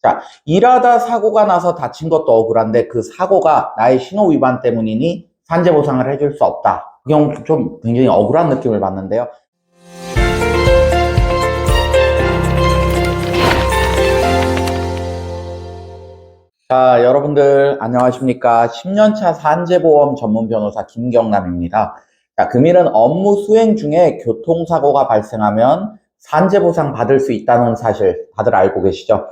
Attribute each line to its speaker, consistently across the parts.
Speaker 1: 자, 일하다 사고가 나서 다친 것도 억울한데 그 사고가 나의 신호 위반 때문이니 산재 보상을 해줄 수 없다. 이 경우 좀 굉장히 억울한 느낌을 받는데요. 자, 여러분들 안녕하십니까? 10년차 산재보험 전문 변호사 김경남입니다. 자, 금일은 업무 수행 중에 교통사고가 발생하면 산재보상 받을 수 있다는 사실 다들 알고 계시죠?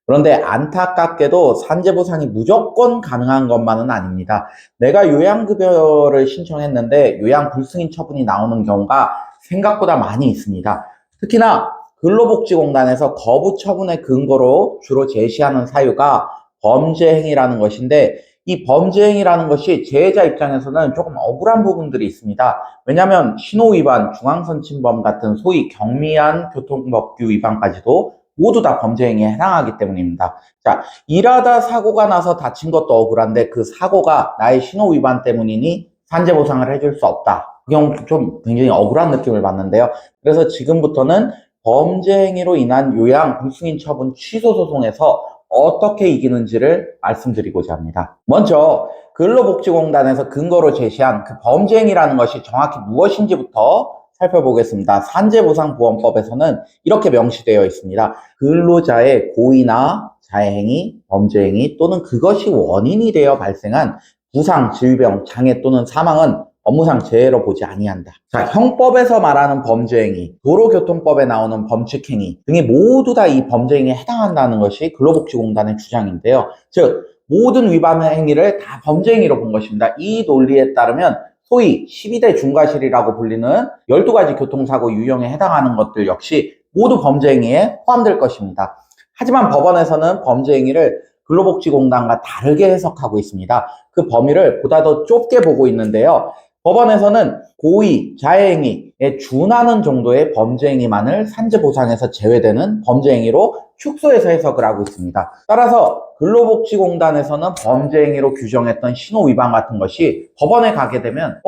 Speaker 1: 그런데 안타깝게도 산재보상이 무조건 가능한 것만은 아닙니다. 내가 요양급여를 신청했는데 요양불승인 처분이 나오는 경우가 생각보다 많이 있습니다. 특히나 근로복지공단에서 거부 처분의 근거로 주로 제시하는 사유가 범죄행위라는 것인데, 이 범죄행위라는 것이 재해자 입장에서는 조금 억울한 부분들이 있습니다. 왜냐하면 신호위반, 중앙선 침범 같은 소위 경미한 교통법규 위반까지도 모두 다 범죄행위에 해당하기 때문입니다. 자, 일하다 사고가 나서 다친 것도 억울한데 그 사고가 나의 신호위반 때문이니 산재보상을 해줄 수 없다. 이 경우 좀 굉장히 억울한 느낌을 받는데요. 그래서 지금부터는 범죄행위로 인한 요양 불승인 처분 취소 소송에서 어떻게 이기는지를 말씀드리고자 합니다. 먼저 근로복지공단에서 근거로 제시한 그 범죄행위라는 것이 정확히 무엇인지부터 살펴보겠습니다. 산재보상보험법에서는 이렇게 명시되어 있습니다. 근로자의 고의나 자해행위, 범죄행위 또는 그것이 원인이 되어 발생한 부상, 질병, 장애 또는 사망은 업무상 재해로 보지 아니한다. 자, 형법에서 말하는 범죄행위, 도로교통법에 나오는 범칙행위 등이 모두 다 이 범죄행위에 해당한다는 것이 근로복지공단의 주장인데요. 즉, 모든 위반 행위를 다 범죄행위로 본 것입니다. 이 논리에 따르면 소위 12대 중과실이라고 불리는 12가지 교통사고 유형에 해당하는 것들 역시 모두 범죄행위에 포함될 것입니다. 하지만 법원에서는 범죄행위를 근로복지공단과 다르게 해석하고 있습니다. 그 범위를 보다 더 좁게 보고 있는데요. 법원에서는 고의, 자해행위에 준하는 정도의 범죄행위만을 산재보상에서 제외되는 범죄행위로 축소해서 해석을 하고 있습니다. 따라서 근로복지공단에서는 범죄행위로 규정했던 신호위반 같은 것이 법원에 가게 되면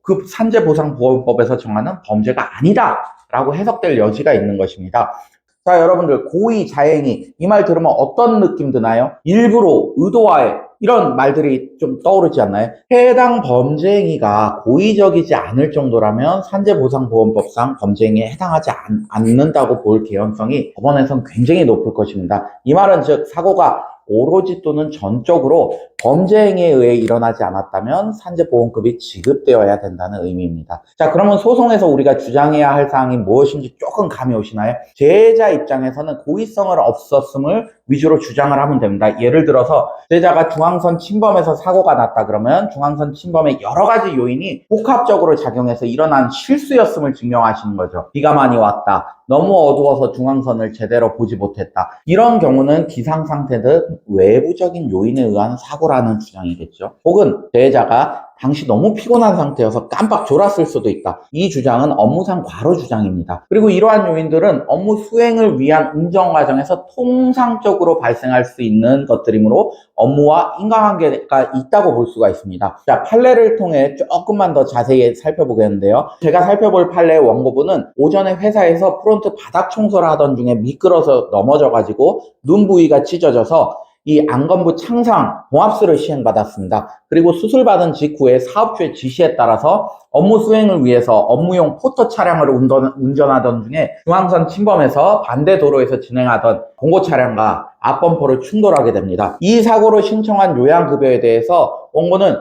Speaker 1: 그 산재보상보험법에서 정하는 범죄가 아니다 라고 해석될 여지가 있는 것입니다. 자, 여러분들 고의, 자해행위 이 말 들으면 어떤 느낌 드나요? 일부러, 의도하에 이런 말들이 좀 떠오르지 않나요? 해당 범죄행위가 고의적이지 않을 정도라면 산재보상보험법상 범죄행위에 해당하지 않는다고 볼 개연성이 법원에선 굉장히 높을 것입니다. 이 말은 즉 사고가 오로지 또는 전적으로 범죄행위에 의해 일어나지 않았다면 산재보험급이 지급되어야 된다는 의미입니다. 자, 그러면 소송에서 우리가 주장해야 할 사항이 무엇인지 조금 감이 오시나요? 재해자 입장에서는 고의성을 없었음을 위주로 주장을 하면 됩니다. 예를 들어서 재해자가 중앙선 침범에서 사고가 났다 그러면 중앙선 침범의 여러 가지 요인이 복합적으로 작용해서 일어난 실수였음을 증명하시는 거죠. 비가 많이 왔다. 너무 어두워서 중앙선을 제대로 보지 못했다. 이런 경우는 기상상태 등 외부적인 요인에 의한 사고라는 주장이겠죠. 혹은 재해자가 당시 너무 피곤한 상태여서 깜빡 졸았을 수도 있다. 이 주장은 업무상 과로 주장입니다. 그리고 이러한 요인들은 업무 수행을 위한 운전 과정에서 통상적으로 발생할 수 있는 것들이므로 업무와 인과관계가 있다고 볼 수가 있습니다. 자, 판례를 통해 조금만 더 자세히 살펴보겠는데요. 제가 살펴볼 판례의 원고분은 오전에 회사에서 프론트 바닥 청소를 하던 중에 미끄러서 넘어져가지고 눈 부위가 찢어져서 이 안건부 창상 봉합술을 시행받았습니다. 그리고 수술받은 직후에 사업주의 지시에 따라서 업무 수행을 위해서 업무용 포터 차량을 운전하던 중에 중앙선 침범해서 반대 도로에서 진행하던 공고 차량과 앞범퍼를 충돌하게 됩니다. 이 사고로 신청한 요양급여에 대해서 원고는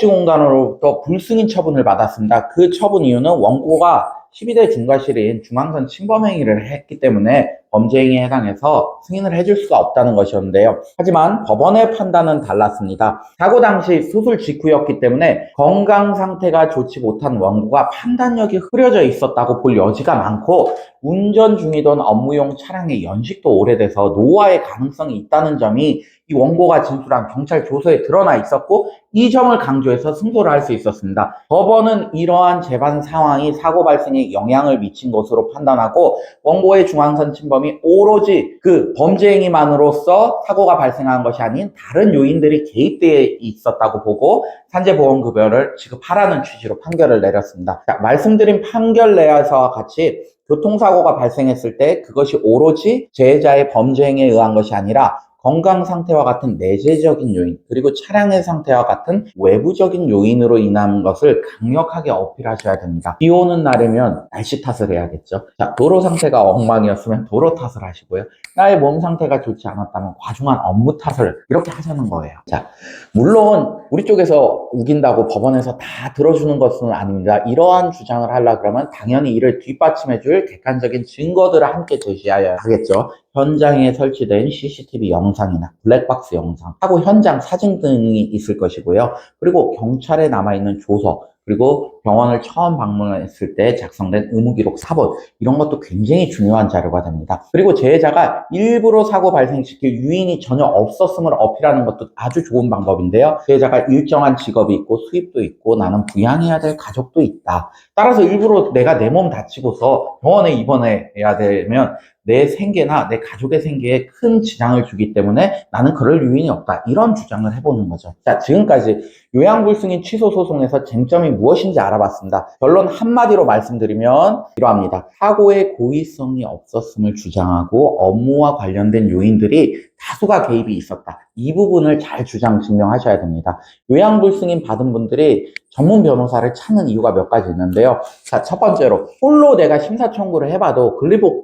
Speaker 1: 근로복지공단으로부터 불승인 처분을 받았습니다. 그 처분 이유는 원고가 12대 중과실인 중앙선 침범 행위를 했기 때문에 범죄행위에 해당해서 승인을 해줄 수가 없다는 것이었는데요. 하지만 법원의 판단은 달랐습니다. 사고 당시 수술 직후였기 때문에 건강 상태가 좋지 못한 원고가 판단력이 흐려져 있었다고 볼 여지가 많고 운전 중이던 업무용 차량의 연식도 오래돼서 노화의 가능성이 있다는 점이 이 원고가 진술한 경찰 조서에 드러나 있었고 이 점을 강조해서 승소를 할 수 있었습니다. 법원은 이러한 재반 상황이 사고 발생에 영향을 미친 것으로 판단하고 원고의 중앙선 침범 살인범이 오로지 그 범죄 행위만으로서 사고가 발생한 것이 아닌 다른 요인들이 개입되어 있었다고 보고 산재보험급여를 지급하라는 취지로 판결을 내렸습니다. 자, 말씀드린 판결 내용과 같이 교통사고가 발생했을 때 그것이 오로지 재해자의 범죄 행위에 의한 것이 아니라 건강 상태와 같은 내재적인 요인, 그리고 차량의 상태와 같은 외부적인 요인으로 인한 것을 강력하게 어필하셔야 됩니다. 비 오는 날이면 날씨 탓을 해야겠죠. 자, 도로 상태가 엉망이었으면 도로 탓을 하시고요. 나의 몸 상태가 좋지 않았다면 과중한 업무 탓을 이렇게 하자는 거예요. 자, 물론 우리 쪽에서 우긴다고 법원에서 다 들어주는 것은 아닙니다. 이러한 주장을 하려 그러면 당연히 이를 뒷받침해줄 객관적인 증거들을 함께 제시해야 하겠죠. 현장에 설치된 CCTV 영상이나 블랙박스 영상, 사고 현장 사진 등이 있을 것이고요. 그리고 경찰에 남아있는 조서, 그리고 병원을 처음 방문했을 때 작성된 의무기록 사본, 이런 것도 굉장히 중요한 자료가 됩니다. 그리고 재해자가 일부러 사고 발생시킬 유인이 전혀 없었음을 어필하는 것도 아주 좋은 방법인데요. 재해자가 일정한 직업이 있고 수입도 있고 나는 부양해야 될 가족도 있다. 따라서 일부러 내가 내 몸 다치고서 병원에 입원해야 되면 내 생계나 내 가족의 생계에 큰 지장을 주기 때문에 나는 그럴 유인이 없다. 이런 주장을 해보는 거죠. 자, 지금까지 요양불승인 취소 소송에서 쟁점이 무엇인지 알아봤습니다. 결론 한마디로 말씀드리면 이러합니다. 사고의 고의성이 없었음을 주장하고 업무와 관련된 요인들이 다수가 개입이 있었다. 이 부분을 잘 주장 증명하셔야 됩니다. 요양불승인 받은 분들이 전문 변호사를 찾는 이유가 몇 가지 있는데요. 자, 첫 번째로 홀로 내가 심사청구를 해봐도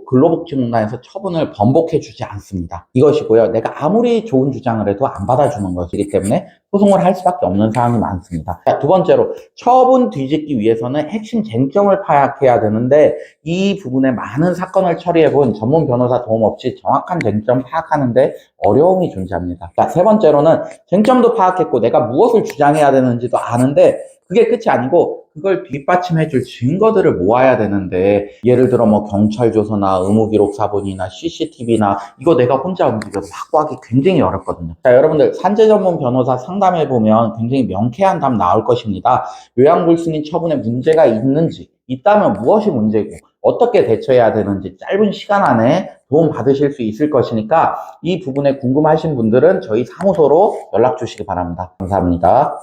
Speaker 1: 근로복지공단에서 처분을 번복해주지 않습니다. 이것이고요. 내가 아무리 좋은 주장을 해도 안 받아주는 것이기 때문에 소송을 할 수밖에 없는 상황이 많습니다. 자, 두 번째로 처분 뒤집기 위해서는 핵심 쟁점을 파악해야 되는데 이 부분에 많은 사건을 처리해본 전문 변호사 도움 없이 정확한 쟁점 파악하는데 어려움이 존재합니다. 자, 세 번째로는 쟁점도 파악했고 내가 무엇을 주장해야 되는지도 아는데 그게 끝이 아니고 그걸 뒷받침해줄 증거들을 모아야 되는데 예를 들어 뭐 경찰 조서나 의무기록 사본이나 CCTV나 이거 내가 혼자 움직여서 확보하기 굉장히 어렵거든요. 자, 여러분들 산재 전문 변호사 상담해보면 굉장히 명쾌한 답 나올 것입니다. 요양불승인 처분에 문제가 있는지, 있다면 무엇이 문제고 어떻게 대처해야 되는지 짧은 시간 안에 도움 받으실 수 있을 것이니까 이 부분에 궁금하신 분들은 저희 사무소로 연락 주시기 바랍니다. 감사합니다.